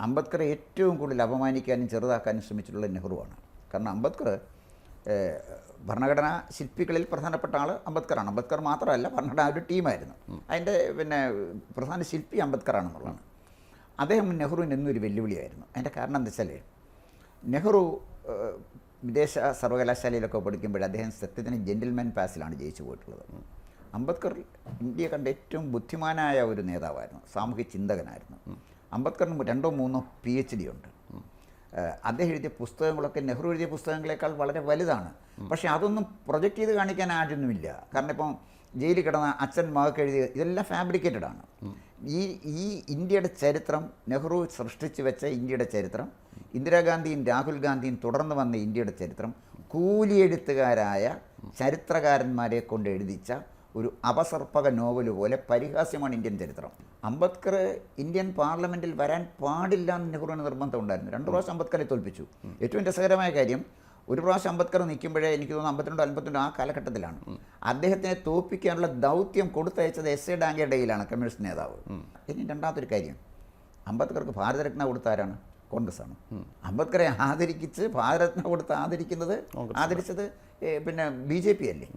അംബേദ്കറെ ഏറ്റവും കൂടുതൽ അപമാനിക്കാനും ചെറുതാക്കാനും ശ്രമിച്ചിട്ടുള്ള നെഹ്റുവാണ്. കാരണം അംബേദ്കർ ഭരണഘടനാ ശില്പികളിൽ പ്രധാനപ്പെട്ട ആൾ അംബേദ്കറാണ്. അംബേദ്കർ മാത്രമല്ല, ഭരണഘടന ഒരു ടീമായിരുന്നു. അതിൻ്റെ പ്രധാന ശില്പി അംബേദ്കറാണെന്നുള്ളതാണ്. അദ്ദേഹം നെഹ്റുവിന് എന്നൊരു വെല്ലുവിളിയായിരുന്നു. അതിൻ്റെ കാരണം എന്താ വെച്ചാൽ, നെഹ്റു വിദേശ സർവകലാശാലയിലൊക്കെ പഠിക്കുമ്പോൾ അദ്ദേഹം സത്യത്തിന് ജെൻറ്റിൽമാൻ പാസിലാണ് ജയിച്ചു പോയിട്ടുള്ളത്. അംബേദ്കർ ഇന്ത്യയെ കണ്ട ഏറ്റവും ബുദ്ധിമാനായ ഒരു നേതാവായിരുന്നു, സാമൂഹ്യ ചിന്തകനായിരുന്നു. അംബേദ്കറിന് 2 or 3 PhD ഉണ്ട്. അദ്ദേഹം എഴുതിയ പുസ്തകങ്ങളൊക്കെ നെഹ്റു എഴുതിയ പുസ്തകങ്ങളെക്കാൾ വളരെ വലുതാണ്. പക്ഷേ അതൊന്നും പ്രൊജക്റ്റ് ചെയ്ത് കാണിക്കാൻ ആരൊന്നുമില്ല. കാരണം ഇപ്പം ജയിലിൽ കിടന്ന അച്ഛൻ മകൾക്ക് എഴുതിയ ഇതെല്ലാം ഫാബ്രിക്കേറ്റഡ് ആണ്. ഈ ഇന്ത്യയുടെ ചരിത്രം, നെഹ്റു സൃഷ്ടിച്ചു വെച്ച ഇന്ത്യയുടെ ചരിത്രം, ഇന്ദിരാഗാന്ധിയും രാഹുൽ ഗാന്ധിയും തുടർന്ന് വന്ന ഇന്ത്യയുടെ ചരിത്രം കൂലിയെഴുത്തുകാരായ ചരിത്രകാരന്മാരെ കൊണ്ട് എഴുതിച്ച ഒരു അപസർപ്പക നോവൽ പോലെ പരിഹാസ്യമാണ് ഇന്ത്യൻ ചരിത്രം. അംബേദ്കർ ഇന്ത്യൻ പാർലമെൻറ്റിൽ വരാൻ പാടില്ല എന്ന് നെഹ്റുവിന് നിർബന്ധം ഉണ്ടായിരുന്നു. 2 പ്രാവശ്യം അംബേദ്കറെ തോൽപ്പിച്ചു. ഏറ്റവും രസകരമായ കാര്യം, ഒരു പ്രാവശ്യം അംബേദ്കർ നിൽക്കുമ്പോഴേ, എനിക്ക് തോന്നുന്നു 52-52 ആ കാലഘട്ടത്തിലാണ്, അദ്ദേഹത്തിനെ തോൽപ്പിക്കാനുള്ള ദൗത്യം കൊടുത്തയച്ചത് SA ഡാങ്കയുടെ കയ്യിലാണ്, കമ്മ്യൂണിസ്റ്റ് നേതാവ്. ഇനി രണ്ടാമതൊരു കാര്യം, അംബേദ്കർക്ക് ഭാരതരത്ന കൊടുത്ത ആരാണ്? കോൺഗ്രസ്സാണ്. അംബേദ്കറെ ഭാരതരത്ന കൊടുത്ത് ആദരിച്ചത് BJP അല്ലേ?